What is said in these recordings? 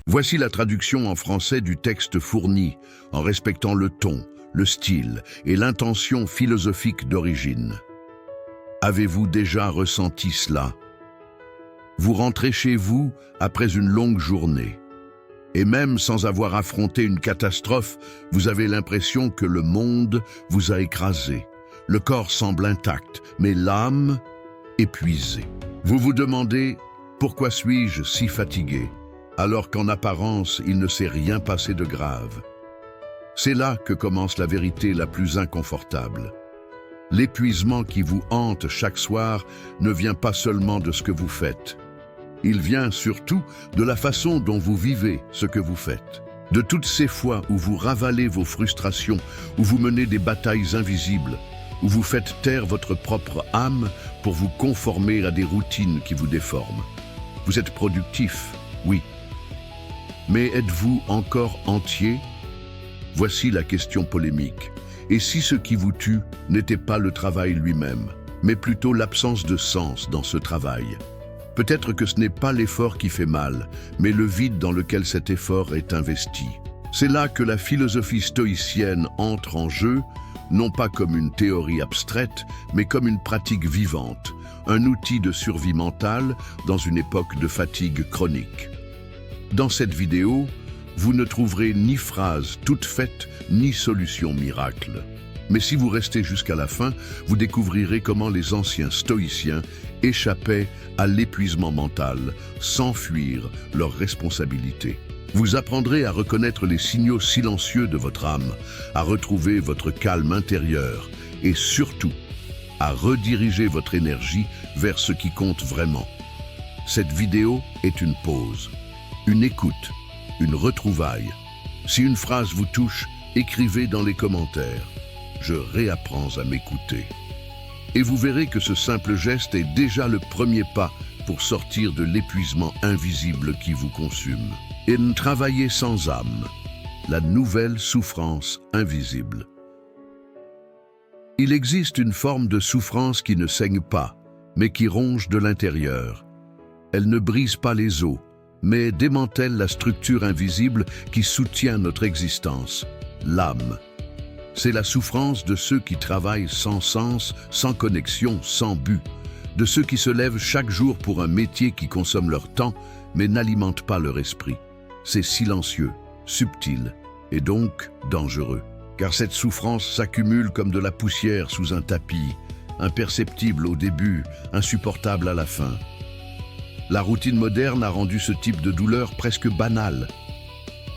Voici la traduction en français du texte fourni, en respectant le ton, le style et l'intention philosophique d'origine. Avez-vous déjà ressenti cela? Vous rentrez chez vous après une longue journée. Et même sans avoir affronté une catastrophe, vous avez l'impression que le monde vous a écrasé. Le corps semble intact, mais l'âme épuisée. Vous vous demandez « Pourquoi suis-je si fatigué ?» alors qu'en apparence, il ne s'est rien passé de grave. C'est là que commence la vérité la plus inconfortable. L'épuisement qui vous hante chaque soir ne vient pas seulement de ce que vous faites. Il vient surtout de la façon dont vous vivez ce que vous faites. De toutes ces fois où vous ravalez vos frustrations, où vous menez des batailles invisibles, où vous faites taire votre propre âme pour vous conformer à des routines qui vous déforment. Vous êtes productif, oui. Mais êtes-vous encore entier? Voici la question polémique. Et si ce qui vous tue n'était pas le travail lui-même, mais plutôt l'absence de sens dans ce travail? Peut-être que ce n'est pas l'effort qui fait mal, mais le vide dans lequel cet effort est investi. C'est là que la philosophie stoïcienne entre en jeu, non pas comme une théorie abstraite, mais comme une pratique vivante, un outil de survie mentale dans une époque de fatigue chronique. Dans cette vidéo, vous ne trouverez ni phrase toute faite, ni solution miracle. Mais si vous restez jusqu'à la fin, vous découvrirez comment les anciens stoïciens échappaient à l'épuisement mental sans fuir leurs responsabilités. Vous apprendrez à reconnaître les signaux silencieux de votre âme, à retrouver votre calme intérieur et surtout à rediriger votre énergie vers ce qui compte vraiment. Cette vidéo est une pause, une écoute, une retrouvaille. Si une phrase vous touche, écrivez dans les commentaires. Je réapprends à m'écouter. Et vous verrez que ce simple geste est déjà le premier pas pour sortir de l'épuisement invisible qui vous consume. Et travailler sans âme, la nouvelle souffrance invisible. Il existe une forme de souffrance qui ne saigne pas, mais qui ronge de l'intérieur. Elle ne brise pas les os, mais démantèle la structure invisible qui soutient notre existence, l'âme. C'est la souffrance de ceux qui travaillent sans sens, sans connexion, sans but, de ceux qui se lèvent chaque jour pour un métier qui consomme leur temps, mais n'alimente pas leur esprit. C'est silencieux, subtil et donc dangereux, car cette souffrance s'accumule comme de la poussière sous un tapis, imperceptible au début, insupportable à la fin. La routine moderne a rendu ce type de douleur presque banal.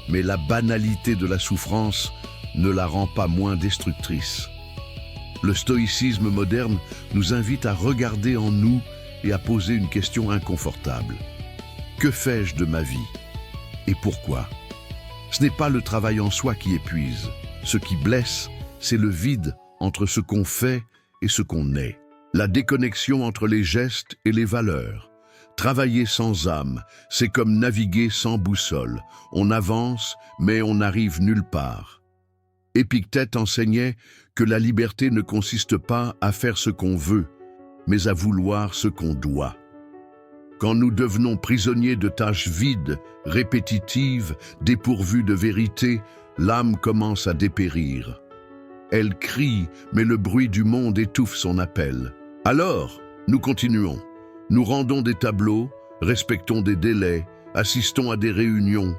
Mais la banalité de la souffrance ne la rend pas moins destructrice. Le stoïcisme moderne nous invite à regarder en nous et à poser une question inconfortable. Que fais-je de ma vie? Et pourquoi? Ce n'est pas le travail en soi qui épuise. Ce qui blesse, c'est le vide entre ce qu'on fait et ce qu'on est. La déconnexion entre les gestes et les valeurs. Travailler sans âme, c'est comme naviguer sans boussole. On avance, mais on n'arrive nulle part. Épictète enseignait que la liberté ne consiste pas à faire ce qu'on veut, mais à vouloir ce qu'on doit. Quand nous devenons prisonniers de tâches vides, répétitives, dépourvues de vérité, l'âme commence à dépérir. Elle crie, mais le bruit du monde étouffe son appel. Alors, nous continuons. Nous rendons des tableaux, respectons des délais, assistons à des réunions.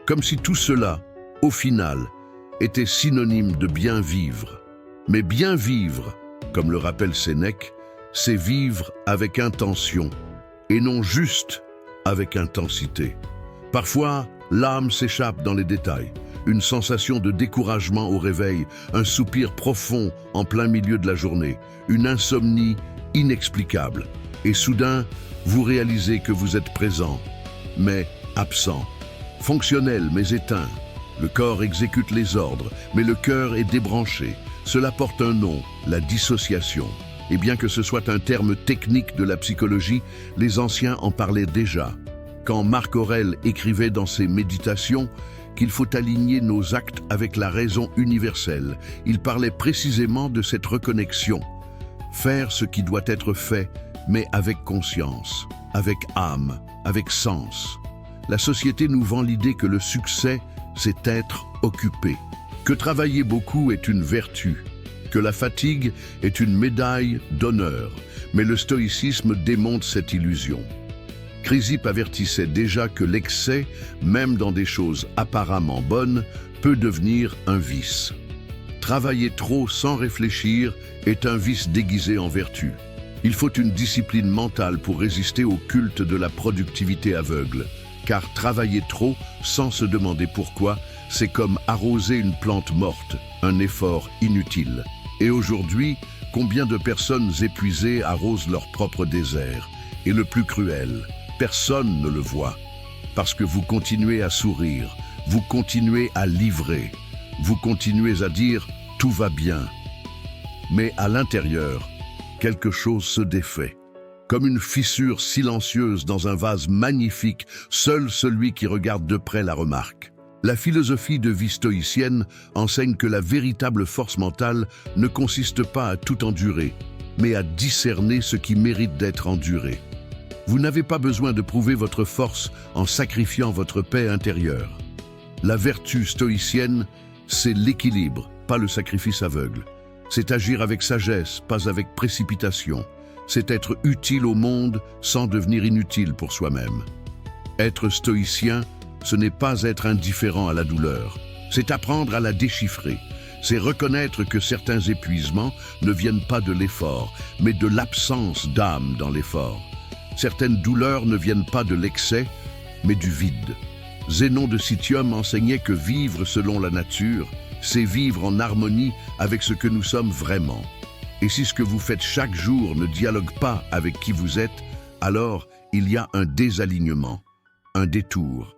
Comme si tout cela, au final, était synonyme de bien vivre. Mais bien vivre, comme le rappelle Sénèque, c'est vivre avec intention, et non juste avec intensité. Parfois, l'âme s'échappe dans les détails. Une sensation de découragement au réveil, un soupir profond en plein milieu de la journée, une insomnie inexplicable. Et soudain, vous réalisez que vous êtes présent, mais absent, fonctionnel mais éteint. Le corps exécute les ordres, mais le cœur est débranché. Cela porte un nom, la dissociation. Et bien que ce soit un terme technique de la psychologie, les anciens en parlaient déjà. Quand Marc Aurèle écrivait dans ses Méditations qu'il faut aligner nos actes avec la raison universelle, il parlait précisément de cette reconnexion. Faire ce qui doit être fait, mais avec conscience, avec âme, avec sens. La société nous vend l'idée que le succès, c'est être occupé, que travailler beaucoup est une vertu, que la fatigue est une médaille d'honneur. Mais le stoïcisme démonte cette illusion. Chrysippe avertissait déjà que l'excès, même dans des choses apparemment bonnes, peut devenir un vice. Travailler trop sans réfléchir est un vice déguisé en vertu. Il faut une discipline mentale pour résister au culte de la productivité aveugle, car travailler trop sans se demander pourquoi, c'est comme arroser une plante morte, un effort inutile. Et aujourd'hui, combien de personnes épuisées arrosent leur propre désert? Et le plus cruel, personne ne le voit, parce que vous continuez à sourire, vous continuez à livrer, vous continuez à dire « tout va bien ». Mais à l'intérieur, quelque chose se défait. Comme une fissure silencieuse dans un vase magnifique, seul celui qui regarde de près la remarque. La philosophie de vie stoïcienne enseigne que la véritable force mentale ne consiste pas à tout endurer, mais à discerner ce qui mérite d'être enduré. Vous n'avez pas besoin de prouver votre force en sacrifiant votre paix intérieure. La vertu stoïcienne, c'est l'équilibre, pas le sacrifice aveugle. C'est agir avec sagesse, pas avec précipitation. C'est être utile au monde sans devenir inutile pour soi-même. Être stoïcien, ce n'est pas être indifférent à la douleur. C'est apprendre à la déchiffrer. C'est reconnaître que certains épuisements ne viennent pas de l'effort, mais de l'absence d'âme dans l'effort. Certaines douleurs ne viennent pas de l'excès, mais du vide. Zénon de Citium enseignait que vivre selon la nature, c'est vivre en harmonie avec ce que nous sommes vraiment. Et si ce que vous faites chaque jour ne dialogue pas avec qui vous êtes, alors il y a un désalignement, un détour.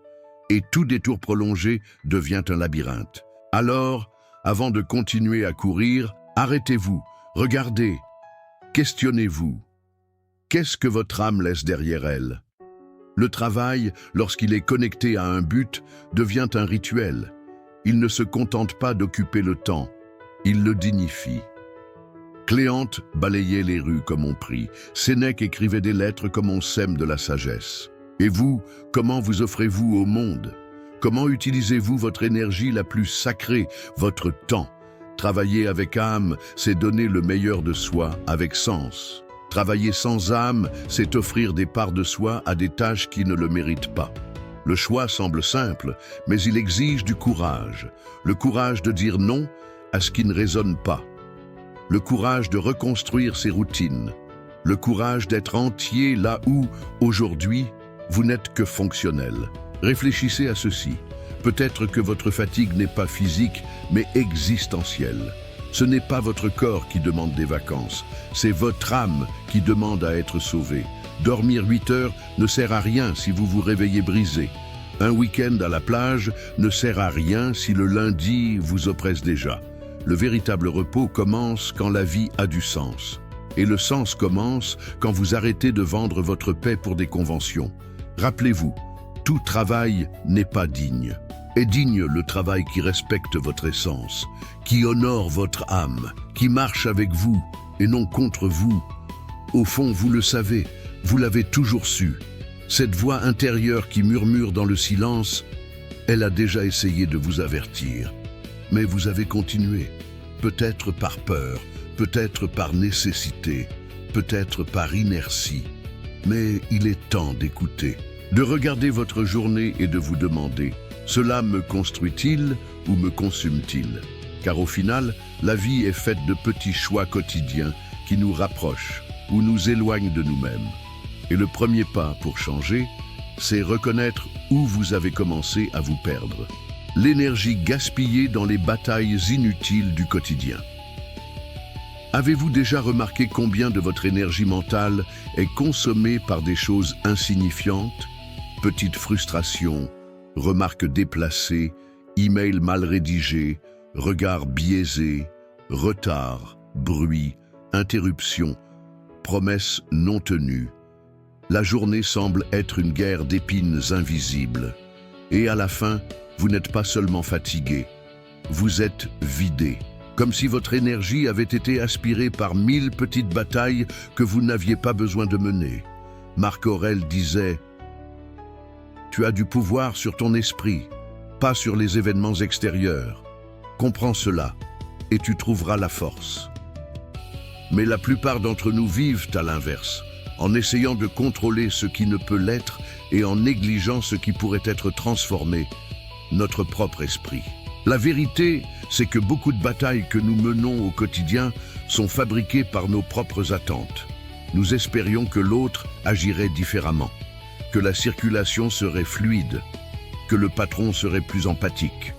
Et tout détour prolongé devient un labyrinthe. Alors, avant de continuer à courir, arrêtez-vous, regardez, questionnez-vous. Qu'est-ce que votre âme laisse derrière elle? Le travail, lorsqu'il est connecté à un but, devient un rituel. Il ne se contente pas d'occuper le temps, il le dignifie. Cléante balayait les rues comme on prie, Sénèque écrivait des lettres comme on sème de la sagesse. Et vous, comment vous offrez-vous au monde? Comment utilisez-vous votre énergie la plus sacrée, votre temps? Travailler avec âme, c'est donner le meilleur de soi avec sens. Travailler sans âme, c'est offrir des parts de soi à des tâches qui ne le méritent pas. Le choix semble simple, mais il exige du courage. Le courage de dire non à ce qui ne résonne pas. Le courage de reconstruire ses routines. Le courage d'être entier là où, aujourd'hui, vous n'êtes que fonctionnel. Réfléchissez à ceci. Peut-être que votre fatigue n'est pas physique, mais existentielle. Ce n'est pas votre corps qui demande des vacances, c'est votre âme qui demande à être sauvée. Dormir 8 heures ne sert à rien si vous vous réveillez brisé. Un week-end à la plage ne sert à rien si le lundi vous oppresse déjà. Le véritable repos commence quand la vie a du sens. Et le sens commence quand vous arrêtez de vendre votre paix pour des conventions. Rappelez-vous, tout travail n'est pas digne. Est digne le travail qui respecte votre essence, qui honore votre âme, qui marche avec vous et non contre vous. Au fond, vous le savez, vous l'avez toujours su. Cette voix intérieure qui murmure dans le silence, elle a déjà essayé de vous avertir. Mais vous avez continué, peut-être par peur, peut-être par nécessité, peut-être par inertie. Mais il est temps d'écouter, de regarder votre journée et de vous demander « Cela me construit-il ou me consume-t-il » Car au final, la vie est faite de petits choix quotidiens qui nous rapprochent ou nous éloignent de nous-mêmes. Et le premier pas pour changer, c'est reconnaître où vous avez commencé à vous perdre. L'énergie gaspillée dans les batailles inutiles du quotidien. Avez-vous déjà remarqué combien de votre énergie mentale est consommée par des choses insignifiantes? Petites frustrations, remarques déplacées, emails mal rédigés, regards biaisés, retards, bruit, interruptions, promesses non tenues. La journée semble être une guerre d'épines invisibles. Et à la fin, vous n'êtes pas seulement fatigué, vous êtes vidé. Comme si votre énergie avait été aspirée par 1000 petites batailles que vous n'aviez pas besoin de mener. Marc Aurèle disait Tu as du pouvoir sur ton esprit, pas sur les événements extérieurs. Comprends cela, et tu trouveras la force. Mais la plupart d'entre nous vivent à l'inverse, en essayant de contrôler ce qui ne peut l'être et en négligeant ce qui pourrait être transformé, notre propre esprit. La vérité, c'est que beaucoup de batailles que nous menons au quotidien sont fabriquées par nos propres attentes. Nous espérions que l'autre agirait différemment, que la circulation serait fluide, que le patron serait plus empathique,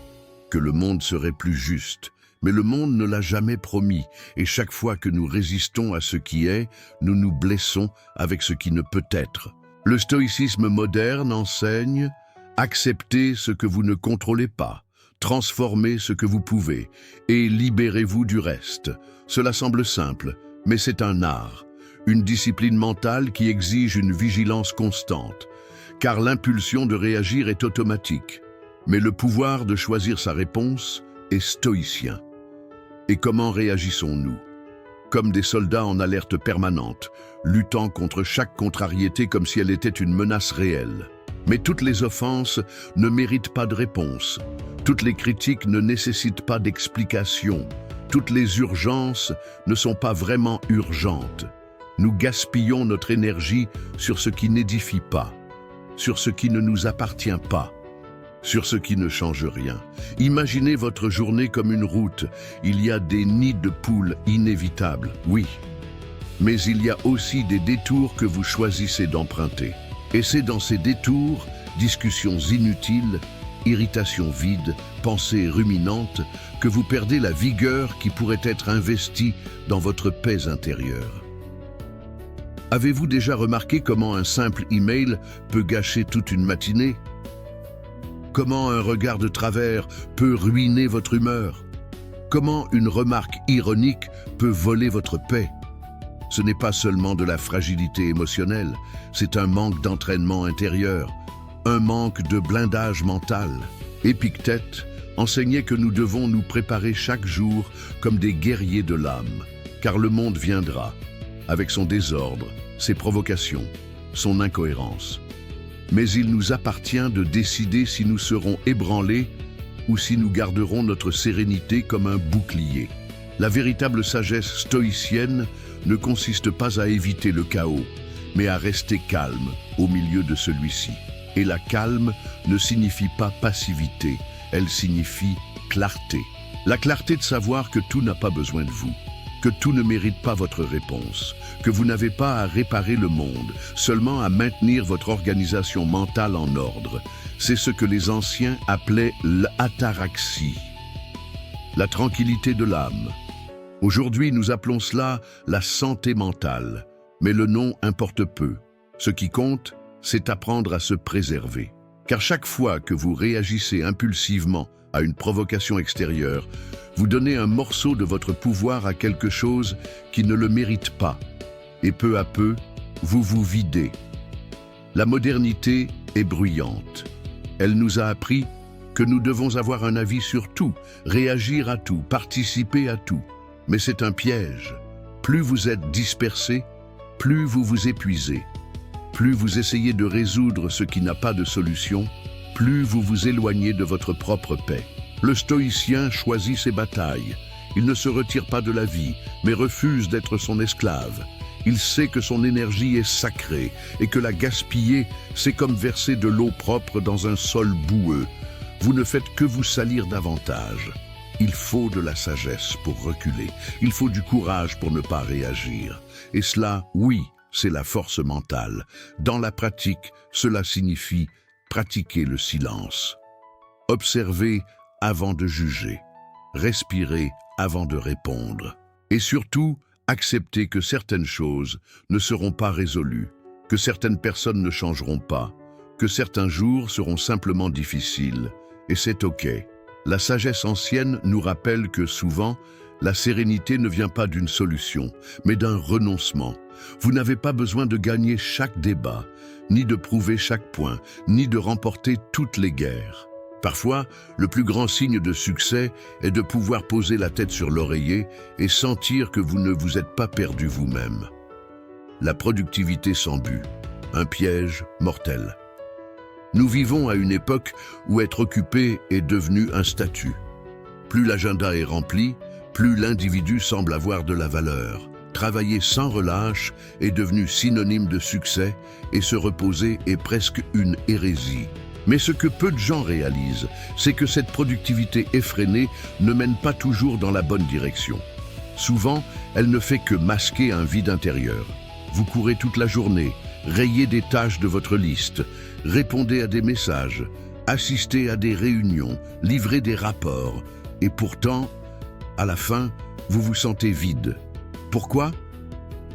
que le monde serait plus juste. Mais le monde ne l'a jamais promis, et chaque fois que nous résistons à ce qui est, nous nous blessons avec ce qui ne peut être. Le stoïcisme moderne enseigne « Acceptez ce que vous ne contrôlez pas, transformez ce que vous pouvez, et libérez-vous du reste ». Cela semble simple, mais c'est un art, une discipline mentale qui exige une vigilance constante, car l'impulsion de réagir est automatique, mais le pouvoir de choisir sa réponse est stoïcien. Et comment réagissons-nous? Comme des soldats en alerte permanente, luttant contre chaque contrariété comme si elle était une menace réelle. Mais toutes les offenses ne méritent pas de réponse. Toutes les critiques ne nécessitent pas d'explication. Toutes les urgences ne sont pas vraiment urgentes. Nous gaspillons notre énergie sur ce qui n'édifie pas, sur ce qui ne nous appartient pas, sur ce qui ne change rien. Imaginez votre journée comme une route. Il y a des nids de poules inévitables, oui. Mais il y a aussi des détours que vous choisissez d'emprunter. Et c'est dans ces détours, discussions inutiles, irritations vides, pensées ruminantes, que vous perdez la vigueur qui pourrait être investie dans votre paix intérieure. Avez-vous déjà remarqué comment un simple email peut gâcher toute une matinée? Comment un regard de travers peut ruiner votre humeur? Comment une remarque ironique peut voler votre paix? Ce n'est pas seulement de la fragilité émotionnelle, c'est un manque d'entraînement intérieur, un manque de blindage mental. Épictète enseignait que nous devons nous préparer chaque jour comme des guerriers de l'âme, car le monde viendra, avec son désordre, ses provocations, son incohérence. Mais il nous appartient de décider si nous serons ébranlés ou si nous garderons notre sérénité comme un bouclier. La véritable sagesse stoïcienne ne consiste pas à éviter le chaos, mais à rester calme au milieu de celui-ci. Et la calme ne signifie pas passivité, elle signifie clarté. La clarté de savoir que tout n'a pas besoin de vous, que tout ne mérite pas votre réponse, que vous n'avez pas à réparer le monde, seulement à maintenir votre organisation mentale en ordre. C'est ce que les anciens appelaient l'ataraxie, la tranquillité de l'âme. Aujourd'hui, nous appelons cela la santé mentale, mais le nom importe peu. Ce qui compte, c'est apprendre à se préserver. Car chaque fois que vous réagissez impulsivement à une provocation extérieure, vous donnez un morceau de votre pouvoir à quelque chose qui ne le mérite pas. Et peu à peu, vous vous videz. La modernité est bruyante. Elle nous a appris que nous devons avoir un avis sur tout, réagir à tout, participer à tout. Mais c'est un piège. Plus vous êtes dispersé, plus vous vous épuisez. Plus vous essayez de résoudre ce qui n'a pas de solution, plus vous vous éloignez de votre propre paix. Le stoïcien choisit ses batailles. Il ne se retire pas de la vie, mais refuse d'être son esclave. Il sait que son énergie est sacrée et que la gaspiller, c'est comme verser de l'eau propre dans un sol boueux. Vous ne faites que vous salir davantage. Il faut de la sagesse pour reculer. Il faut du courage pour ne pas réagir. Et cela, oui, c'est la force mentale. Dans la pratique, cela signifie pratiquer le silence. Observer avant de juger. Respirer avant de répondre. Et surtout, accepter que certaines choses ne seront pas résolues, que certaines personnes ne changeront pas, que certains jours seront simplement difficiles, et c'est OK. La sagesse ancienne nous rappelle que souvent, la sérénité ne vient pas d'une solution, mais d'un renoncement. Vous n'avez pas besoin de gagner chaque débat, ni de prouver chaque point, ni de remporter toutes les guerres. Parfois, le plus grand signe de succès est de pouvoir poser la tête sur l'oreiller et sentir que vous ne vous êtes pas perdu vous-même. La productivité sans but, un piège mortel. Nous vivons à une époque où être occupé est devenu un statut. Plus l'agenda est rempli, plus l'individu semble avoir de la valeur. Travailler sans relâche est devenu synonyme de succès et se reposer est presque une hérésie. Mais ce que peu de gens réalisent, c'est que cette productivité effrénée ne mène pas toujours dans la bonne direction. Souvent, elle ne fait que masquer un vide intérieur. Vous courez toute la journée, rayez des tâches de votre liste, répondez à des messages, assistez à des réunions, livrez des rapports. Et pourtant, à la fin, vous vous sentez vide. Pourquoi?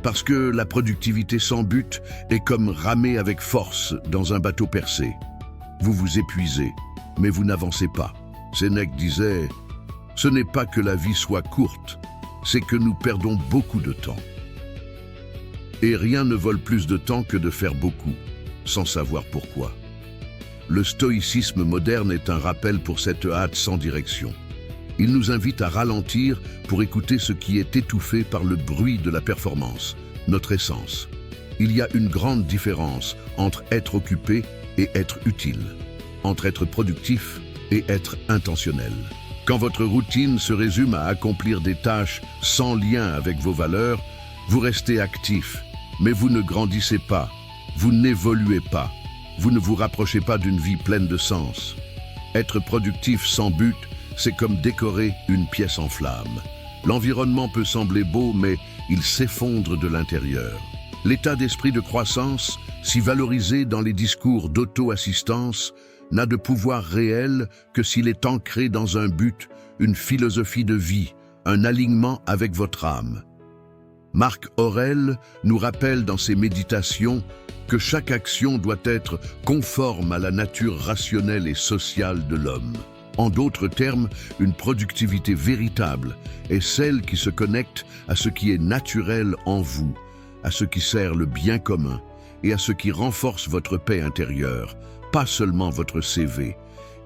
Parce que la productivité sans but est comme ramer avec force dans un bateau percé. Vous vous épuisez, mais vous n'avancez pas. Sénèque disait « Ce n'est pas que la vie soit courte, c'est que nous perdons beaucoup de temps. » Et rien ne vole plus de temps que de faire beaucoup, sans savoir pourquoi. Le stoïcisme moderne est un rappel pour cette hâte sans direction. Il nous invite à ralentir pour écouter ce qui est étouffé par le bruit de la performance, notre essence. Il y a une grande différence entre être occupé et être utile, entre être productif et être intentionnel. Quand votre routine se résume à accomplir des tâches sans lien avec vos valeurs, vous restez actif, mais vous ne grandissez pas, vous n'évoluez pas, vous ne vous rapprochez pas d'une vie pleine de sens. Être productif sans but, c'est comme décorer une pièce en flammes. L'environnement peut sembler beau, mais il s'effondre de l'intérieur. L'état d'esprit de croissance, si valorisé dans les discours d'auto-assistance, n'a de pouvoir réel que s'il est ancré dans un but, une philosophie de vie, un alignement avec votre âme. Marc Aurèle nous rappelle dans ses méditations que chaque action doit être conforme à la nature rationnelle et sociale de l'homme. En d'autres termes, une productivité véritable est celle qui se connecte à ce qui est naturel en vous, à ce qui sert le bien commun et à ce qui renforce votre paix intérieure, pas seulement votre CV.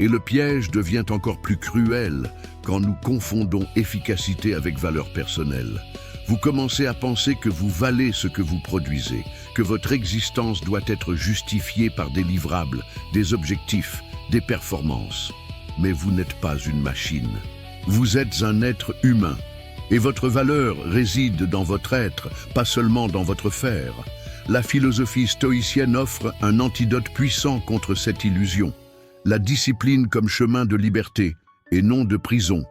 Et le piège devient encore plus cruel quand nous confondons efficacité avec valeur personnelle. Vous commencez à penser que vous valez ce que vous produisez, que votre existence doit être justifiée par des livrables, des objectifs, des performances. Mais vous n'êtes pas une machine. Vous êtes un être humain. Et votre valeur réside dans votre être, pas seulement dans votre faire. La philosophie stoïcienne offre un antidote puissant contre cette illusion. La discipline comme chemin de liberté et non de prison.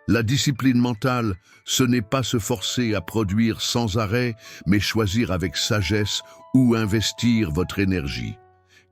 La discipline mentale, ce n'est pas se forcer à produire sans arrêt, mais choisir avec sagesse où investir votre énergie.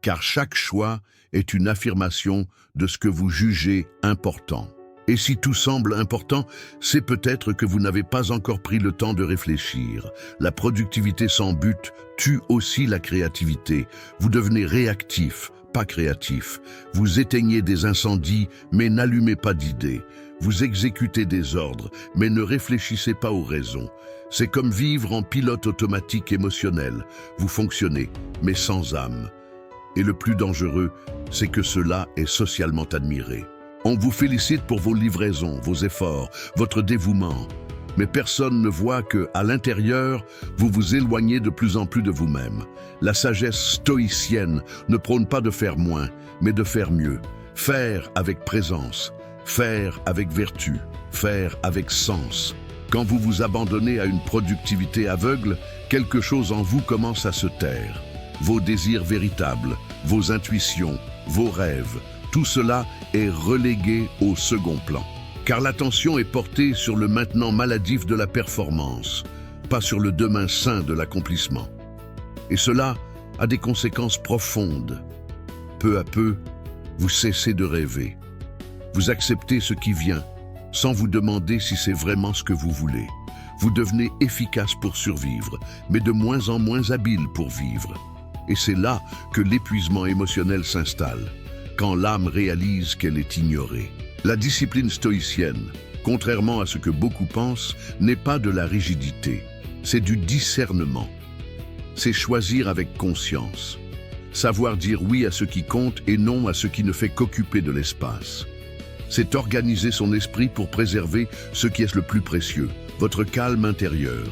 Car chaque choix est une affirmation de ce que vous jugez important. Et si tout semble important, c'est peut-être que vous n'avez pas encore pris le temps de réfléchir. La productivité sans but tue aussi la créativité. Vous devenez réactif, pas créatif. Vous éteignez des incendies, mais n'allumez pas d'idées. Vous exécutez des ordres, mais ne réfléchissez pas aux raisons. C'est comme vivre en pilote automatique émotionnel. Vous fonctionnez, mais sans âme. Et le plus dangereux, c'est que cela est socialement admiré. On vous félicite pour vos livraisons, vos efforts, votre dévouement. Mais personne ne voit que, à l'intérieur, vous vous éloignez de plus en plus de vous-même. La sagesse stoïcienne ne prône pas de faire moins, mais de faire mieux. Faire avec présence, faire avec vertu, faire avec sens. Quand vous vous abandonnez à une productivité aveugle, quelque chose en vous commence à se taire. Vos désirs véritables, vos intuitions, vos rêves, tout cela est relégué au second plan. Car l'attention est portée sur le maintenant maladif de la performance, pas sur le demain sain de l'accomplissement. Et cela a des conséquences profondes. Peu à peu, vous cessez de rêver. Vous acceptez ce qui vient, sans vous demander si c'est vraiment ce que vous voulez. Vous devenez efficace pour survivre, mais de moins en moins habile pour vivre. Et c'est là que l'épuisement émotionnel s'installe, quand l'âme réalise qu'elle est ignorée. La discipline stoïcienne, contrairement à ce que beaucoup pensent, n'est pas de la rigidité, c'est du discernement. C'est choisir avec conscience, savoir dire oui à ce qui compte et non à ce qui ne fait qu'occuper de l'espace. C'est organiser son esprit pour préserver ce qui est le plus précieux, votre calme intérieur.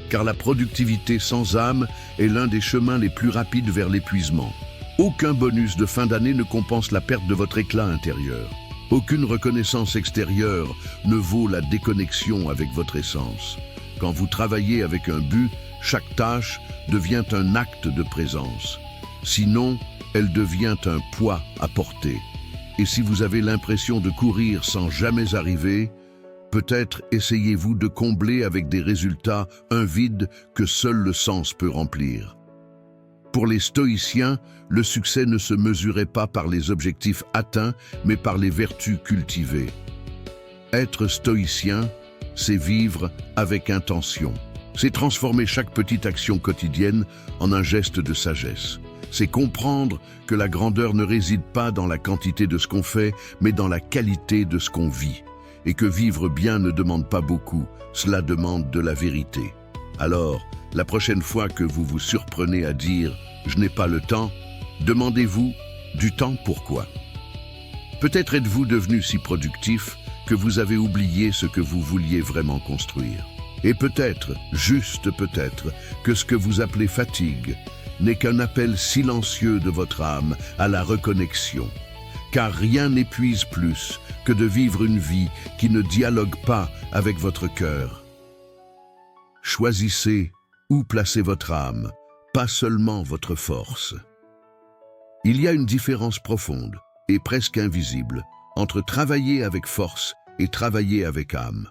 Car la productivité sans âme est l'un des chemins les plus rapides vers l'épuisement. Aucun bonus de fin d'année ne compense la perte de votre éclat intérieur. Aucune reconnaissance extérieure ne vaut la déconnexion avec votre essence. Quand vous travaillez avec un but, chaque tâche devient un acte de présence. Sinon, elle devient un poids à porter. Et si vous avez l'impression de courir sans jamais arriver, peut-être essayez-vous de combler avec des résultats un vide que seul le sens peut remplir. Pour les stoïciens, le succès ne se mesurait pas par les objectifs atteints, mais par les vertus cultivées. Être stoïcien, c'est vivre avec intention. C'est transformer chaque petite action quotidienne en un geste de sagesse. C'est comprendre que la grandeur ne réside pas dans la quantité de ce qu'on fait, mais dans la qualité de ce qu'on vit. Et que vivre bien ne demande pas beaucoup, cela demande de la vérité. Alors, la prochaine fois que vous vous surprenez à dire « je n'ai pas le temps », demandez-vous « du temps pourquoi ?» Peut-être êtes-vous devenu si productif que vous avez oublié ce que vous vouliez vraiment construire. Et peut-être, juste peut-être, que ce que vous appelez fatigue n'est qu'un appel silencieux de votre âme à la reconnexion. Car rien n'épuise plus que de vivre une vie qui ne dialogue pas avec votre cœur. Choisissez où placer votre âme, pas seulement votre force. Il y a une différence profonde et presque invisible entre travailler avec force et travailler avec âme.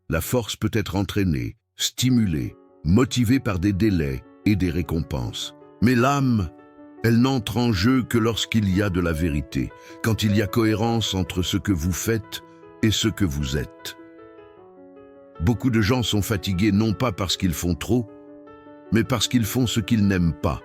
La force peut être entraînée, stimulée, motivée par des délais et des récompenses. Mais l'âme, elle n'entre en jeu que lorsqu'il y a de la vérité, quand il y a cohérence entre ce que vous faites et ce que vous êtes. Beaucoup de gens sont fatigués non pas parce qu'ils font trop, mais parce qu'ils font ce qu'ils n'aiment pas,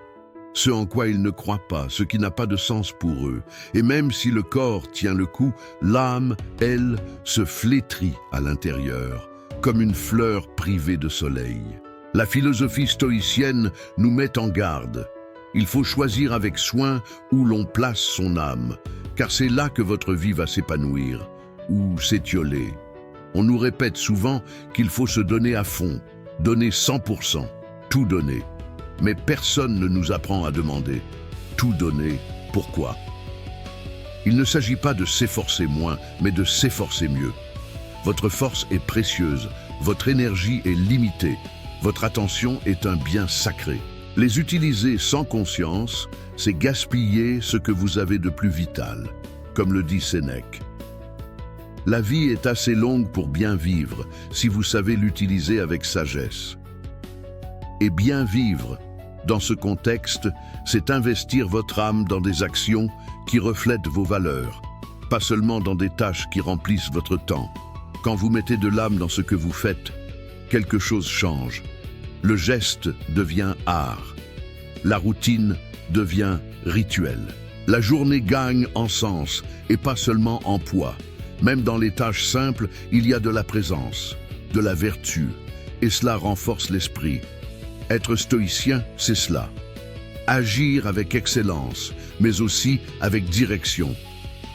ce en quoi ils ne croient pas, ce qui n'a pas de sens pour eux. Et même si le corps tient le coup, l'âme, elle, se flétrit à l'intérieur, comme une fleur privée de soleil. La philosophie stoïcienne nous met en garde. Il faut choisir avec soin où l'on place son âme, car c'est là que votre vie va s'épanouir, ou s'étioler. On nous répète souvent qu'il faut se donner à fond, donner 100%, tout donner. Mais personne ne nous apprend à demander « tout donner, pourquoi ?» Il ne s'agit pas de s'efforcer moins, mais de s'efforcer mieux. Votre force est précieuse, votre énergie est limitée, votre attention est un bien sacré. Les utiliser sans conscience, c'est gaspiller ce que vous avez de plus vital, comme le dit Sénèque. La vie est assez longue pour bien vivre, si vous savez l'utiliser avec sagesse. Et bien vivre, dans ce contexte, c'est investir votre âme dans des actions qui reflètent vos valeurs, pas seulement dans des tâches qui remplissent votre temps. Quand vous mettez de l'âme dans ce que vous faites, quelque chose change. Le geste devient art. La routine devient rituel. La journée gagne en sens et pas seulement en poids. Même dans les tâches simples, il y a de la présence, de la vertu, et cela renforce l'esprit. Être stoïcien, c'est cela. Agir avec excellence, mais aussi avec direction.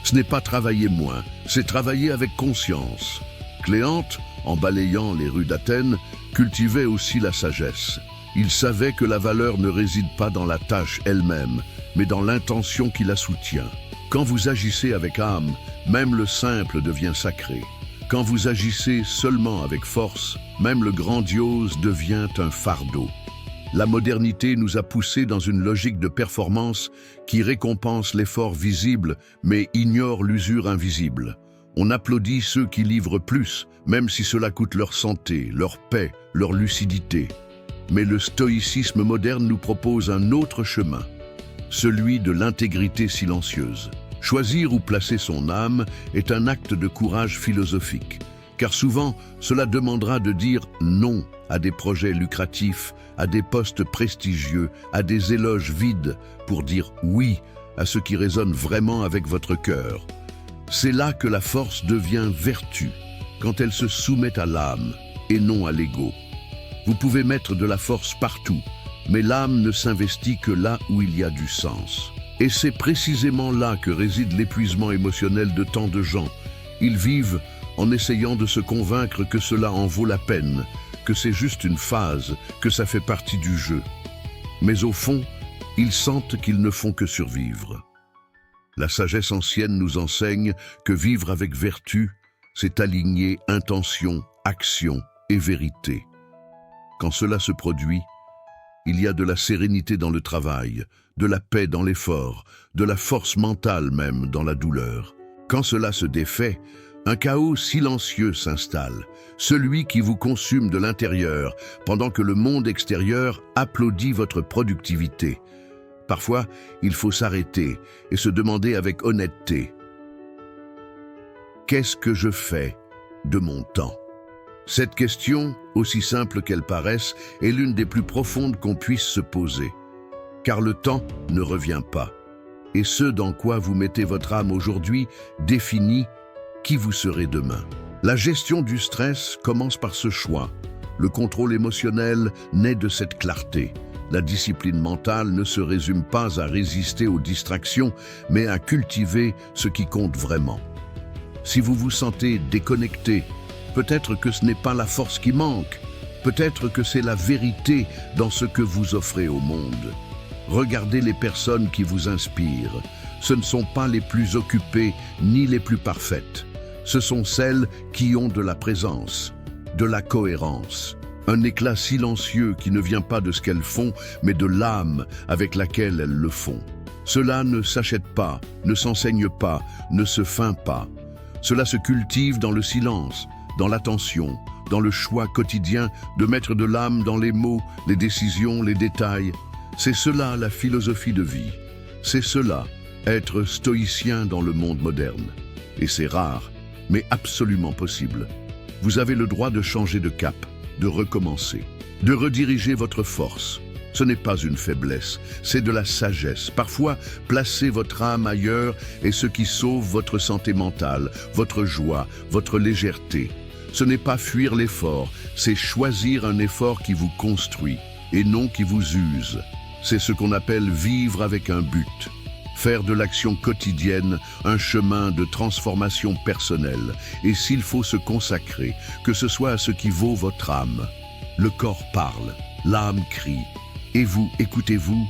Ce n'est pas travailler moins, c'est travailler avec conscience. Cléante, en balayant les rues d'Athènes, cultivait aussi la sagesse. Il savait que la valeur ne réside pas dans la tâche elle-même, mais dans l'intention qui la soutient. Quand vous agissez avec âme, même le simple devient sacré. Quand vous agissez seulement avec force, même le grandiose devient un fardeau. La modernité nous a poussés dans une logique de performance qui récompense l'effort visible, mais ignore l'usure invisible. On applaudit ceux qui livrent plus, même si cela coûte leur santé, leur paix, leur lucidité. Mais le stoïcisme moderne nous propose un autre chemin, celui de l'intégrité silencieuse. Choisir où placer son âme est un acte de courage philosophique, car souvent cela demandera de dire non à des projets lucratifs, à des postes prestigieux, à des éloges vides, pour dire oui à ce qui résonne vraiment avec votre cœur. C'est là que la force devient vertu, quand elle se soumet à l'âme et non à l'ego. Vous pouvez mettre de la force partout, mais l'âme ne s'investit que là où il y a du sens. Et c'est précisément là que réside l'épuisement émotionnel de tant de gens. Ils vivent en essayant de se convaincre que cela en vaut la peine, que c'est juste une phase, que ça fait partie du jeu. Mais au fond, Ils sentent qu'ils ne font que survivre. La sagesse ancienne nous enseigne que vivre avec vertu, c'est aligner intention, action et vérité. Quand cela se produit, il y a de la sérénité dans le travail, de la paix dans l'effort, de la force mentale même dans la douleur. Quand cela se défait, un chaos silencieux s'installe, celui qui vous consume de l'intérieur, pendant que le monde extérieur applaudit votre productivité. Parfois, il faut s'arrêter et se demander avec honnêteté: qu'est-ce que je fais de mon temps? Cette question, aussi simple qu'elle paraisse, est l'une des plus profondes qu'on puisse se poser. Car le temps ne revient pas. Et ce dans quoi vous mettez votre âme aujourd'hui définit qui vous serez demain. La gestion du stress commence par ce choix. Le contrôle émotionnel naît de cette clarté. La discipline mentale ne se résume pas à résister aux distractions, mais à cultiver ce qui compte vraiment. Si vous vous sentez déconnecté, peut-être que ce n'est pas la force qui manque, peut-être que c'est la vérité dans ce que vous offrez au monde. Regardez les personnes qui vous inspirent. Ce ne sont pas les plus occupées ni les plus parfaites. Ce sont celles qui ont de la présence, de la cohérence. Un éclat silencieux qui ne vient pas de ce qu'elles font, mais de l'âme avec laquelle elles le font. Cela ne s'achète pas, ne s'enseigne pas, ne se feint pas. Cela se cultive dans le silence, dans l'attention, dans le choix quotidien de mettre de l'âme dans les mots, les décisions, les détails. C'est cela la philosophie de vie. C'est cela, être stoïcien dans le monde moderne. Et c'est rare, mais absolument possible. Vous avez le droit de changer de cap, de recommencer, de rediriger votre force. Ce n'est pas une faiblesse, c'est de la sagesse. Parfois, placer votre âme ailleurs est ce qui sauve votre santé mentale, votre joie, votre légèreté. Ce n'est pas fuir l'effort, c'est choisir un effort qui vous construit et non qui vous use. C'est ce qu'on appelle vivre avec un but. Faire de l'action quotidienne un chemin de transformation personnelle. Et s'il faut se consacrer, que ce soit à ce qui vaut votre âme. Le corps parle, l'âme crie. Et vous, écoutez-vous?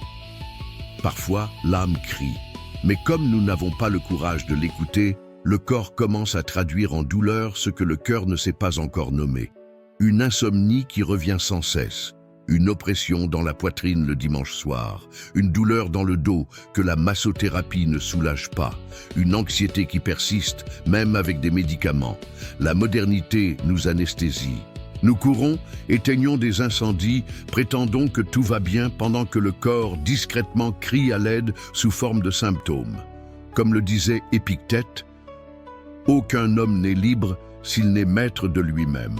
Parfois, l'âme crie. Mais comme nous n'avons pas le courage de l'écouter, le corps commence à traduire en douleur ce que le cœur ne sait pas encore nommer. Une insomnie qui revient sans cesse. Une oppression dans la poitrine le dimanche soir, une douleur dans le dos que la massothérapie ne soulage pas, une anxiété qui persiste, même avec des médicaments. La modernité nous anesthésie. Nous courons, éteignons des incendies, prétendons que tout va bien pendant que le corps discrètement crie à l'aide sous forme de symptômes. Comme le disait Épictète, « Aucun homme n'est libre s'il n'est maître de lui-même ».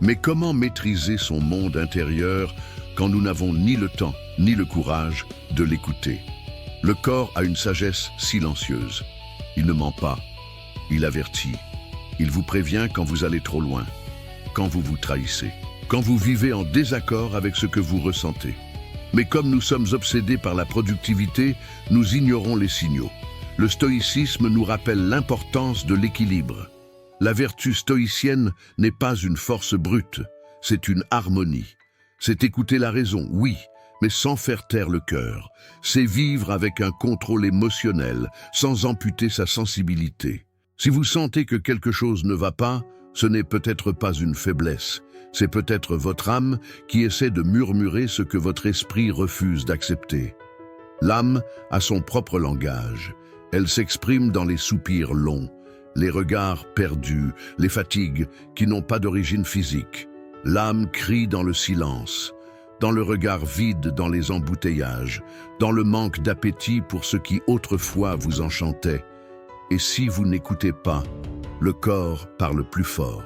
Mais comment maîtriser son monde intérieur quand nous n'avons ni le temps ni le courage de l'écouter? Le corps a une sagesse silencieuse. Il ne ment pas, il avertit. Il vous prévient quand vous allez trop loin, quand vous vous trahissez, quand vous vivez en désaccord avec ce que vous ressentez. Mais comme nous sommes obsédés par la productivité, nous ignorons les signaux. Le stoïcisme nous rappelle l'importance de l'équilibre. La vertu stoïcienne n'est pas une force brute, c'est une harmonie. C'est écouter la raison, oui, mais sans faire taire le cœur. C'est vivre avec un contrôle émotionnel, sans amputer sa sensibilité. Si vous sentez que quelque chose ne va pas, ce n'est peut-être pas une faiblesse. C'est peut-être votre âme qui essaie de murmurer ce que votre esprit refuse d'accepter. L'âme a son propre langage. Elle s'exprime dans les soupirs longs, les regards perdus, les fatigues qui n'ont pas d'origine physique. L'âme crie dans le silence, dans le regard vide dans les embouteillages, dans le manque d'appétit pour ce qui autrefois vous enchantait. Et si vous n'écoutez pas, le corps parle plus fort.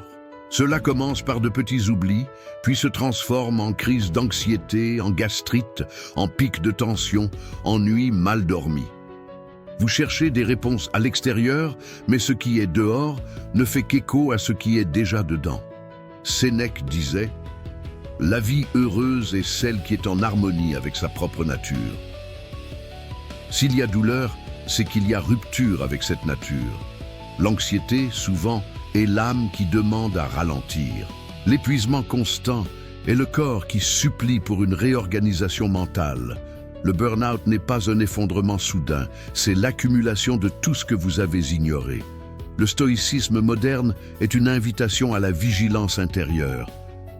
Cela commence par de petits oublis, puis se transforme en crise d'anxiété, en gastrite, en pic de tension, en nuits mal dormies. Vous cherchez des réponses à l'extérieur, mais ce qui est dehors ne fait qu'écho à ce qui est déjà dedans. Sénèque disait « La vie heureuse est celle qui est en harmonie avec sa propre nature. » S'il y a douleur, c'est qu'il y a rupture avec cette nature. L'anxiété, souvent, est l'âme qui demande à ralentir. L'épuisement constant et le corps qui supplie pour une réorganisation mentale. Le burn-out n'est pas un effondrement soudain, c'est l'accumulation de tout ce que vous avez ignoré. Le stoïcisme moderne est une invitation à la vigilance intérieure.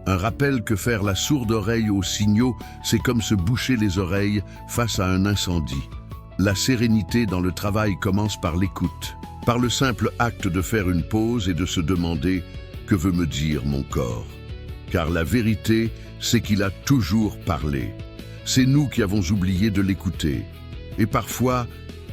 Un rappel que faire la sourde oreille aux signaux, c'est comme se boucher les oreilles face à un incendie. La sérénité dans le travail commence par l'écoute, par le simple acte de faire une pause et de se demander « Que veut me dire mon corps ?» Car la vérité, c'est qu'il a toujours parlé. C'est nous qui avons oublié de l'écouter. Et parfois,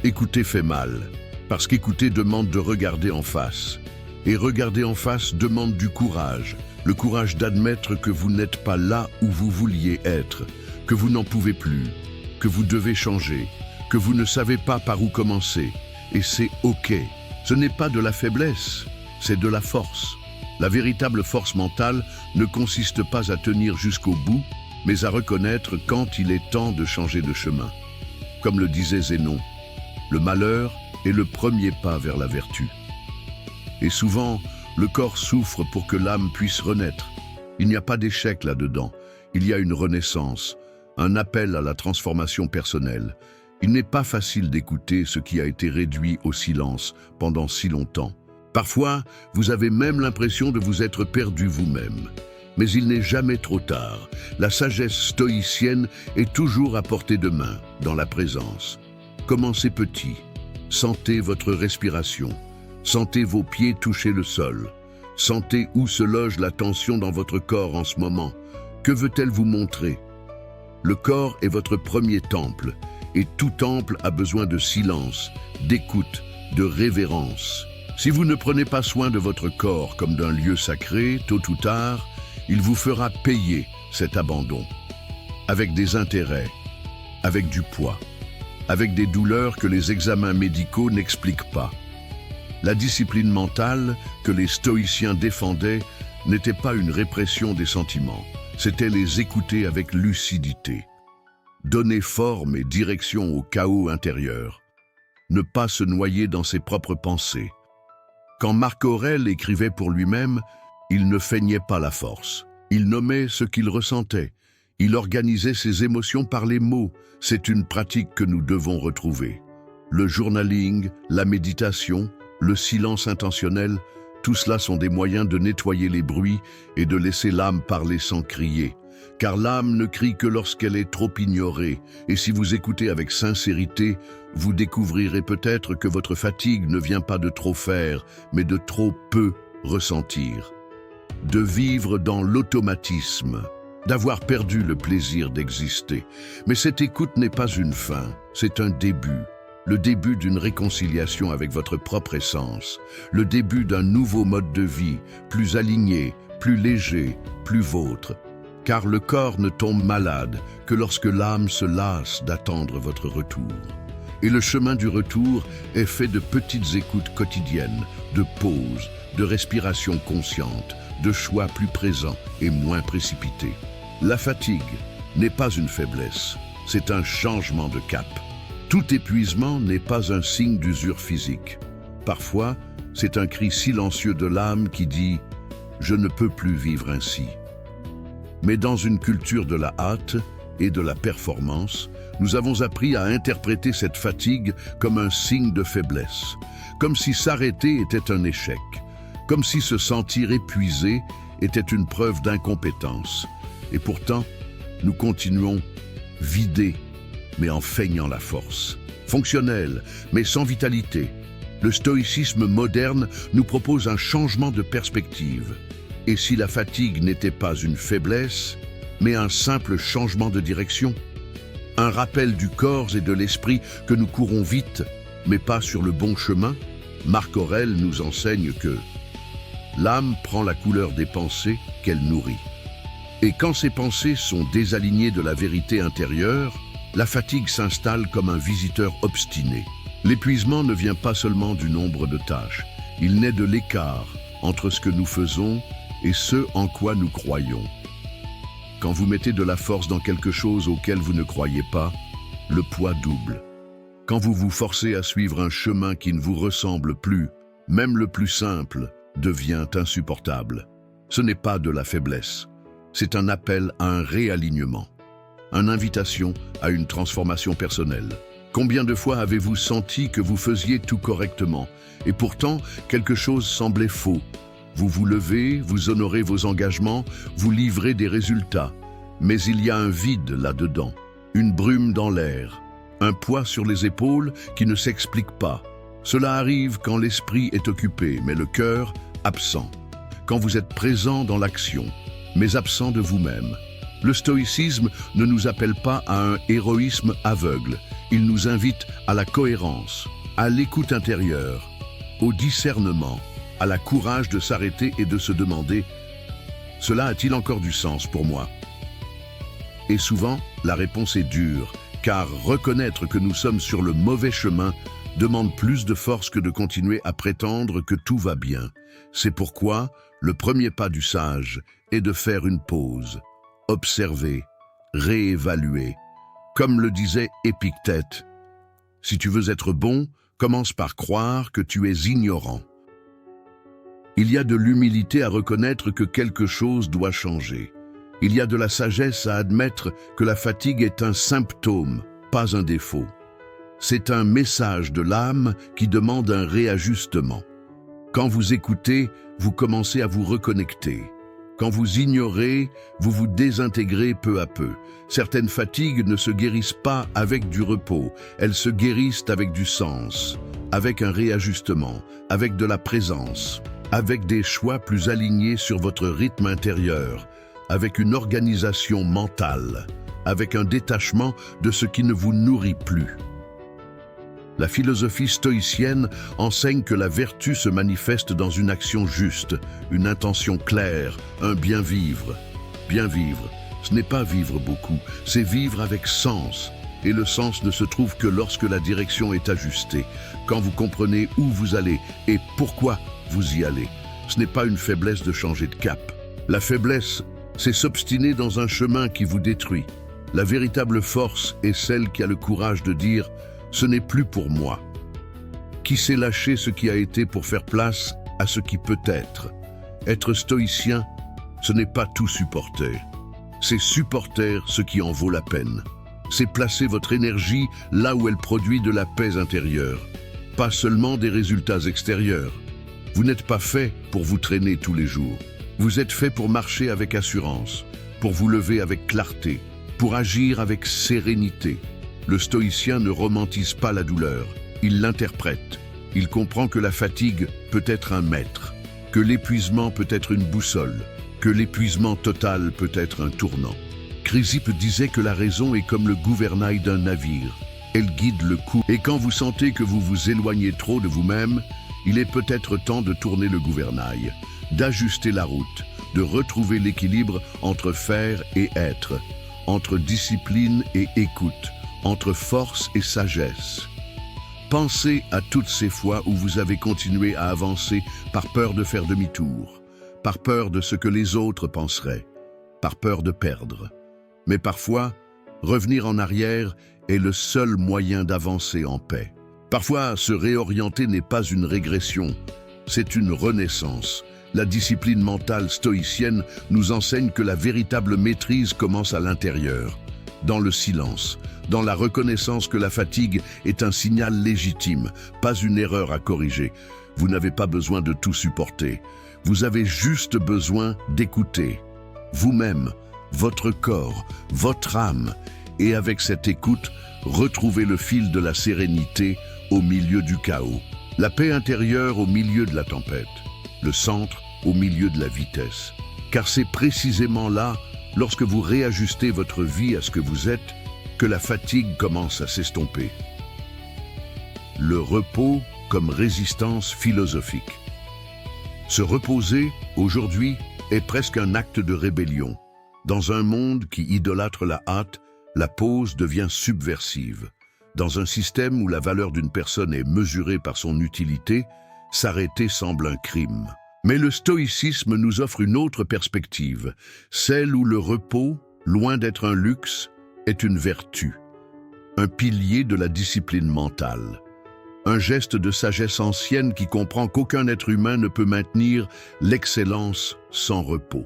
écouter fait mal, parce qu'écouter demande de regarder en face. Et regarder en face demande du courage, le courage d'admettre que vous n'êtes pas là où vous vouliez être, que vous n'en pouvez plus, que vous devez changer, que vous ne savez pas par où commencer. Et c'est OK. Ce n'est pas de la faiblesse, c'est de la force. La véritable force mentale ne consiste pas à tenir jusqu'au bout, mais à reconnaître quand il est temps de changer de chemin. Comme le disait Zénon, le malheur est le premier pas vers la vertu. Et souvent, le corps souffre pour que l'âme puisse renaître. Il n'y a pas d'échec là-dedans, il y a une renaissance, un appel à la transformation personnelle. Il n'est pas facile d'écouter ce qui a été réduit au silence pendant si longtemps. Parfois, vous avez même l'impression de vous être perdu vous-même. Mais il n'est jamais trop tard. La sagesse stoïcienne est toujours à portée de main, dans la présence. Commencez petit. Sentez votre respiration. Sentez vos pieds toucher le sol. Sentez où se loge la tension dans votre corps en ce moment. Que veut-elle vous montrer? Le corps est votre premier temple, et tout temple a besoin de silence, d'écoute, de révérence. Si vous ne prenez pas soin de votre corps comme d'un lieu sacré, tôt ou tard, il vous fera payer cet abandon. Avec des intérêts, avec du poids, avec des douleurs que les examens médicaux n'expliquent pas. La discipline mentale que les stoïciens défendaient n'était pas une répression des sentiments, c'était les écouter avec lucidité. Donner forme et direction au chaos intérieur. Ne pas se noyer dans ses propres pensées. Quand Marc Aurèle écrivait pour lui-même, il ne feignait pas la force. Il nommait ce qu'il ressentait. Il organisait ses émotions par les mots. C'est une pratique que nous devons retrouver. Le journaling, la méditation, le silence intentionnel, tout cela sont des moyens de nettoyer les bruits et de laisser l'âme parler sans crier. Car l'âme ne crie que lorsqu'elle est trop ignorée. Et si vous écoutez avec sincérité, vous découvrirez peut-être que votre fatigue ne vient pas de trop faire, mais de trop peu ressentir. De vivre dans l'automatisme, d'avoir perdu le plaisir d'exister. Mais cette écoute n'est pas une fin, c'est un début. Le début d'une réconciliation avec votre propre essence. Le début d'un nouveau mode de vie, plus aligné, plus léger, plus vôtre. Car le corps ne tombe malade que lorsque l'âme se lasse d'attendre votre retour. Et le chemin du retour est fait de petites écoutes quotidiennes, de pauses, de respiration consciente, de choix plus présents et moins précipités. La fatigue n'est pas une faiblesse, c'est un changement de cap. Tout épuisement n'est pas un signe d'usure physique. Parfois, c'est un cri silencieux de l'âme qui dit « Je ne peux plus vivre ainsi ». Mais dans une culture de la hâte et de la performance, nous avons appris à interpréter cette fatigue comme un signe de faiblesse, comme si s'arrêter était un échec, comme si se sentir épuisé était une preuve d'incompétence. Et pourtant, nous continuons vidés, mais en feignant la force, fonctionnels, mais sans vitalité. Le stoïcisme moderne nous propose un changement de perspective. Et si la fatigue n'était pas une faiblesse, mais un simple changement de direction, un rappel du corps et de l'esprit que nous courons vite, mais pas sur le bon chemin, Marc Aurèle nous enseigne que l'âme prend la couleur des pensées qu'elle nourrit. Et quand ces pensées sont désalignées de la vérité intérieure, la fatigue s'installe comme un visiteur obstiné. L'épuisement ne vient pas seulement du nombre de tâches, il naît de l'écart entre ce que nous faisons et ce en quoi nous croyons. Quand vous mettez de la force dans quelque chose auquel vous ne croyez pas, le poids double. Quand vous vous forcez à suivre un chemin qui ne vous ressemble plus, même le plus simple devient insupportable. Ce n'est pas de la faiblesse, C'est un appel à un réalignement, une invitation à une transformation personnelle. Combien de fois avez-vous senti que vous faisiez tout correctement et pourtant quelque chose semblait faux? Vous vous levez, vous honorez vos engagements, vous livrez des résultats, mais il y a un vide là-dedans, une brume dans l'air, un poids sur les épaules qui ne s'explique pas. Cela arrive quand l'esprit est occupé, mais le cœur absent. Quand vous êtes présent dans l'action, mais absent de vous-même. Le stoïcisme ne nous appelle pas à un héroïsme aveugle. Il nous invite à la cohérence, à l'écoute intérieure, au discernement, à la courage de s'arrêter et de se demander « Cela a-t-il encore du sens pour moi ?» Et souvent, la réponse est dure, car reconnaître que nous sommes sur le mauvais chemin demande plus de force que de continuer à prétendre que tout va bien. C'est pourquoi le premier pas du sage est de faire une pause, observer, réévaluer. Comme le disait Épictète, « Si tu veux être bon, commence par croire que tu es ignorant. » Il y a de l'humilité à reconnaître que quelque chose doit changer. Il y a de la sagesse à admettre que la fatigue est un symptôme, pas un défaut. C'est un message de l'âme qui demande un réajustement. Quand vous écoutez, vous commencez à vous reconnecter. Quand vous ignorez, vous vous désintégrez peu à peu. Certaines fatigues ne se guérissent pas avec du repos, elles se guérissent avec du sens, avec un réajustement, avec de la présence, avec des choix plus alignés sur votre rythme intérieur, avec une organisation mentale, avec un détachement de ce qui ne vous nourrit plus. La philosophie stoïcienne enseigne que la vertu se manifeste dans une action juste, une intention claire, un bien vivre. Bien vivre, ce n'est pas vivre beaucoup, c'est vivre avec sens. Et le sens ne se trouve que lorsque la direction est ajustée, quand vous comprenez où vous allez et pourquoi vous y allez. Ce n'est pas une faiblesse de changer de cap. La faiblesse, c'est s'obstiner dans un chemin qui vous détruit. La véritable force est celle qui a le courage de dire « ce n'est plus pour moi », qui sait lâcher ce qui a été pour faire place à ce qui peut être. Être stoïcien, ce n'est pas tout supporter. C'est supporter ce qui en vaut la peine. C'est placer votre énergie là où elle produit de la paix intérieure, pas seulement des résultats extérieurs. Vous n'êtes pas fait pour vous traîner tous les jours. Vous êtes fait pour marcher avec assurance, pour vous lever avec clarté, pour agir avec sérénité. Le stoïcien ne romantise pas la douleur, il l'interprète. Il comprend que la fatigue peut être un maître, que l'épuisement peut être une boussole, que l'épuisement total peut être un tournant. Chrysippe disait que la raison est comme le gouvernail d'un navire. Elle guide le cours. Et quand vous sentez que vous vous éloignez trop de vous-même, il est peut-être temps de tourner le gouvernail, d'ajuster la route, de retrouver l'équilibre entre faire et être, entre discipline et écoute, entre force et sagesse. Pensez à toutes ces fois où vous avez continué à avancer par peur de faire demi-tour, par peur de ce que les autres penseraient, par peur de perdre. Mais parfois, revenir en arrière est le seul moyen d'avancer en paix. Parfois, se réorienter n'est pas une régression, c'est une renaissance. La discipline mentale stoïcienne nous enseigne que la véritable maîtrise commence à l'intérieur, dans le silence, dans la reconnaissance que la fatigue est un signal légitime, pas une erreur à corriger. Vous n'avez pas besoin de tout supporter. Vous avez juste besoin d'écouter. Vous-même, votre corps, votre âme, et avec cette écoute, retrouvez le fil de la sérénité au milieu du chaos. La paix intérieure au milieu de la tempête. Le centre au milieu de la vitesse. Car c'est précisément là, lorsque vous réajustez votre vie à ce que vous êtes, que la fatigue commence à s'estomper. Le repos comme résistance philosophique. Se reposer, aujourd'hui, est presque un acte de rébellion. Dans un monde qui idolâtre la hâte, la pause devient subversive. Dans un système où la valeur d'une personne est mesurée par son utilité, s'arrêter semble un crime. Mais le stoïcisme nous offre une autre perspective, celle où le repos, loin d'être un luxe, est une vertu, un pilier de la discipline mentale, un geste de sagesse ancienne qui comprend qu'aucun être humain ne peut maintenir l'excellence sans repos.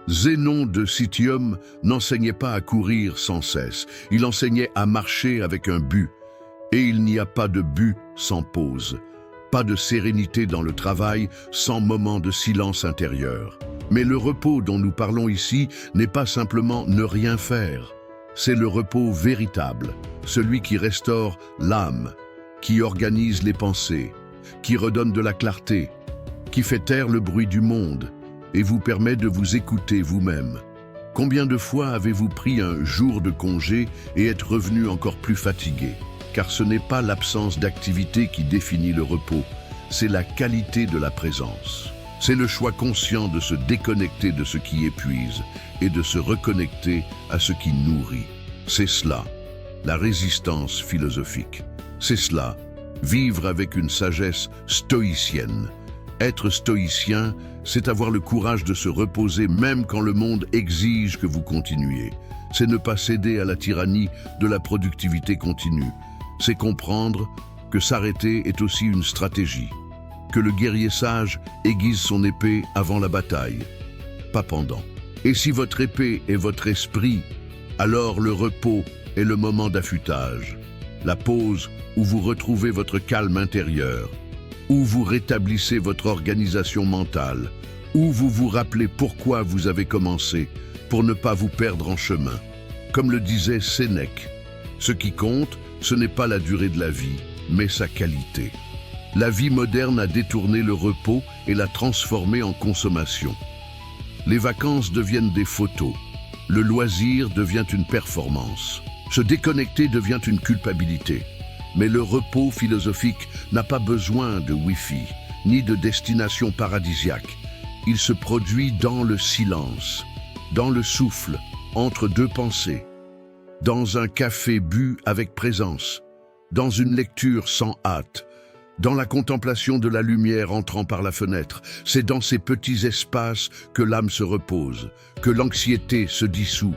Zénon de Citium n'enseignait pas à courir sans cesse, il enseignait à marcher avec un but. Et il n'y a pas de but sans pause, pas de sérénité dans le travail sans moment de silence intérieur. Mais le repos dont nous parlons ici n'est pas simplement ne rien faire, c'est le repos véritable, celui qui restaure l'âme, qui organise les pensées, qui redonne de la clarté, qui fait taire le bruit du monde et vous permet de vous écouter vous-même. Combien de fois avez-vous pris un jour de congé et êtes revenu encore plus fatigué? Car ce n'est pas l'absence d'activité qui définit le repos, c'est la qualité de la présence. C'est le choix conscient de se déconnecter de ce qui épuise et de se reconnecter à ce qui nourrit. C'est cela, la résistance philosophique. C'est cela, vivre avec une sagesse stoïcienne. Être stoïcien, c'est avoir le courage de se reposer même quand le monde exige que vous continuiez. C'est ne pas céder à la tyrannie de la productivité continue. C'est comprendre que s'arrêter est aussi une stratégie, que le guerrier sage aiguise son épée avant la bataille, pas pendant. Et si votre épée est votre esprit, alors le repos est le moment d'affûtage, la pause où vous retrouvez votre calme intérieur, où vous rétablissez votre organisation mentale, où vous vous rappelez pourquoi vous avez commencé, pour ne pas vous perdre en chemin. Comme le disait Sénèque, ce qui compte, ce n'est pas la durée de la vie, mais sa qualité. La vie moderne a détourné le repos et l'a transformé en consommation. Les vacances deviennent des photos. Le loisir devient une performance. Se déconnecter devient une culpabilité. Mais le repos philosophique n'a pas besoin de Wi-Fi, ni de destination paradisiaque. Il se produit dans le silence, dans le souffle, entre deux pensées, dans un café bu avec présence, dans une lecture sans hâte, dans la contemplation de la lumière entrant par la fenêtre. C'est dans ces petits espaces que l'âme se repose, que l'anxiété se dissout,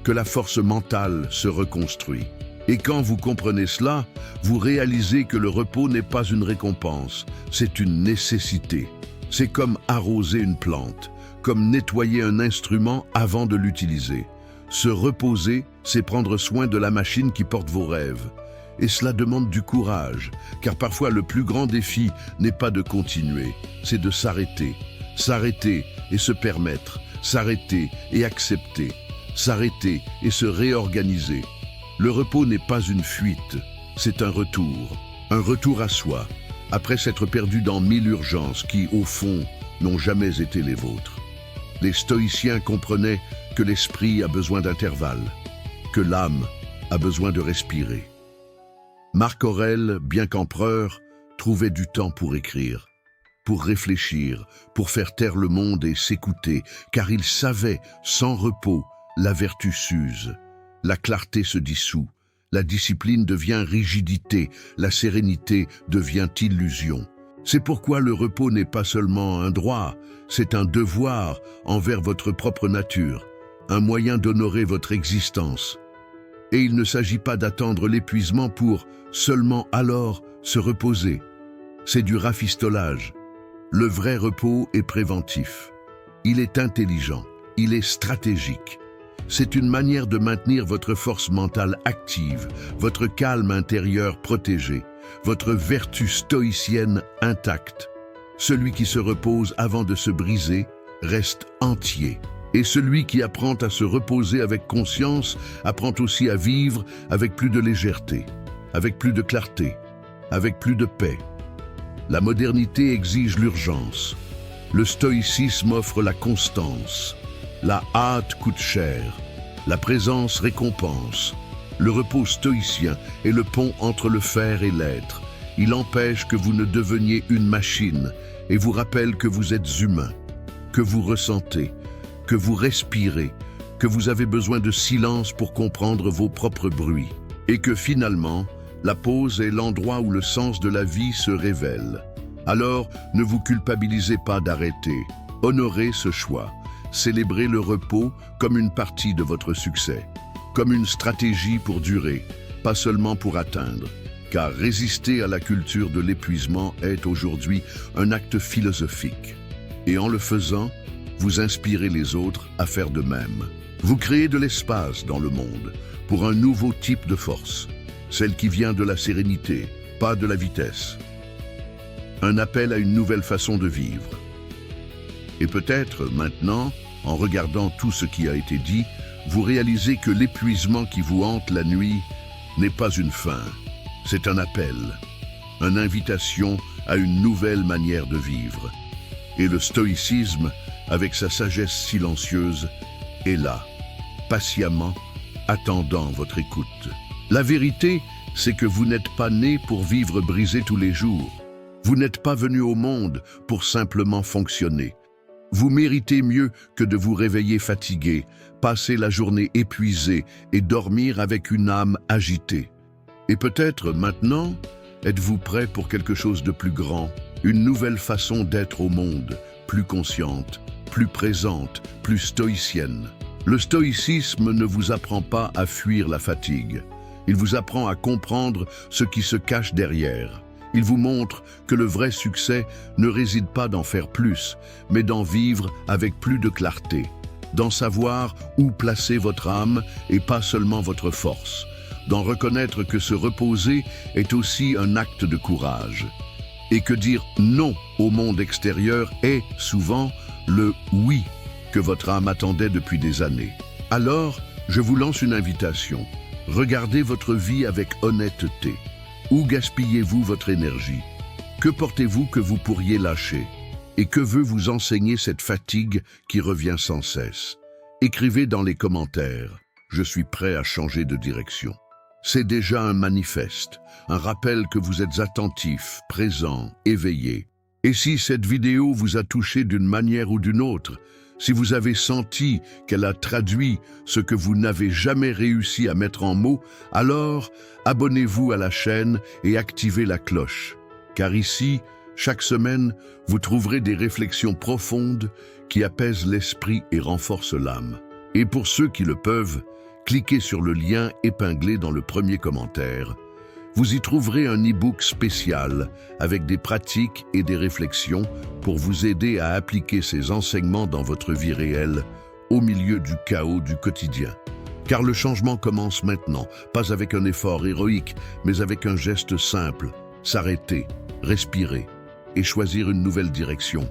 que la force mentale se reconstruit. Et quand vous comprenez cela, vous réalisez que le repos n'est pas une récompense, c'est une nécessité. C'est comme arroser une plante, comme nettoyer un instrument avant de l'utiliser. Se reposer, c'est prendre soin de la machine qui porte vos rêves. Et cela demande du courage, car parfois le plus grand défi n'est pas de continuer, c'est de s'arrêter. S'arrêter et se permettre, s'arrêter et accepter, s'arrêter et se réorganiser. Le repos n'est pas une fuite, c'est un retour à soi, après s'être perdu dans 1000 urgences qui, au fond, n'ont jamais été les vôtres. Les stoïciens comprenaient que l'esprit a besoin d'intervalles, que l'âme a besoin de respirer. Marc Aurèle, bien qu'empereur, trouvait du temps pour écrire, pour réfléchir, pour faire taire le monde et s'écouter, car il savait, sans repos, la vertu s'use, la clarté se dissout, la discipline devient rigidité, la sérénité devient illusion. C'est pourquoi le repos n'est pas seulement un droit, c'est un devoir envers votre propre nature, un moyen d'honorer votre existence. Et il ne s'agit pas d'attendre l'épuisement pour seulement alors se reposer. C'est du rafistolage. Le vrai repos est préventif. Il est intelligent, il est stratégique. C'est une manière de maintenir votre force mentale active, votre calme intérieur protégé, votre vertu stoïcienne intacte. Celui qui se repose avant de se briser reste entier. Et celui qui apprend à se reposer avec conscience apprend aussi à vivre avec plus de légèreté, avec plus de clarté, avec plus de paix. La modernité exige l'urgence. Le stoïcisme offre la constance. La hâte coûte cher. La présence récompense. Le repos stoïcien est le pont entre le faire et l'être. Il empêche que vous ne deveniez une machine et vous rappelle que vous êtes humain, que vous ressentez, que vous respirez, que vous avez besoin de silence pour comprendre vos propres bruits, et que finalement, la pause est l'endroit où le sens de la vie se révèle. Alors, ne vous culpabilisez pas d'arrêter. Honorez ce choix. Célébrez le repos comme une partie de votre succès, comme une stratégie pour durer, pas seulement pour atteindre. Car résister à la culture de l'épuisement est aujourd'hui un acte philosophique. Et en le faisant, vous inspirez les autres à faire de même. Vous créez de l'espace dans le monde pour un nouveau type de force, celle qui vient de la sérénité, pas de la vitesse. Un appel à une nouvelle façon de vivre. Et peut-être, maintenant, en regardant tout ce qui a été dit, vous réalisez que l'épuisement qui vous hante la nuit n'est pas une fin, c'est un appel, une invitation à une nouvelle manière de vivre. Et le stoïcisme, avec sa sagesse silencieuse, est là, patiemment, attendant votre écoute. La vérité, c'est que vous n'êtes pas né pour vivre brisé tous les jours. Vous n'êtes pas venu au monde pour simplement fonctionner. Vous méritez mieux que de vous réveiller fatigué, passer la journée épuisé et dormir avec une âme agitée. Et peut-être maintenant, êtes-vous prêt pour quelque chose de plus grand, une nouvelle façon d'être au monde, plus consciente, plus présente, plus stoïcienne. Le stoïcisme ne vous apprend pas à fuir la fatigue. Il vous apprend à comprendre ce qui se cache derrière. Il vous montre que le vrai succès ne réside pas d'en faire plus, mais d'en vivre avec plus de clarté, d'en savoir où placer votre âme et pas seulement votre force, d'en reconnaître que se reposer est aussi un acte de courage, et que dire non au monde extérieur est souvent le oui que votre âme attendait depuis des années. Alors, je vous lance une invitation. Regardez votre vie avec honnêteté. Où gaspillez-vous votre énergie? Que portez-vous que vous pourriez lâcher? Et que veut vous enseigner cette fatigue qui revient sans cesse? Écrivez dans les commentaires « Je suis prêt à changer de direction ». C'est déjà un manifeste, un rappel que vous êtes attentif, présent, éveillé. Et si cette vidéo vous a touché d'une manière ou d'une autre, si vous avez senti qu'elle a traduit ce que vous n'avez jamais réussi à mettre en mots, alors abonnez-vous à la chaîne et activez la cloche. Car ici, chaque semaine, vous trouverez des réflexions profondes qui apaisent l'esprit et renforcent l'âme. Et pour ceux qui le peuvent, cliquez sur le lien épinglé dans le premier commentaire. Vous y trouverez un e-book spécial avec des pratiques et des réflexions pour vous aider à appliquer ces enseignements dans votre vie réelle, au milieu du chaos du quotidien. Car le changement commence maintenant, pas avec un effort héroïque, mais avec un geste simple, s'arrêter, respirer et choisir une nouvelle direction.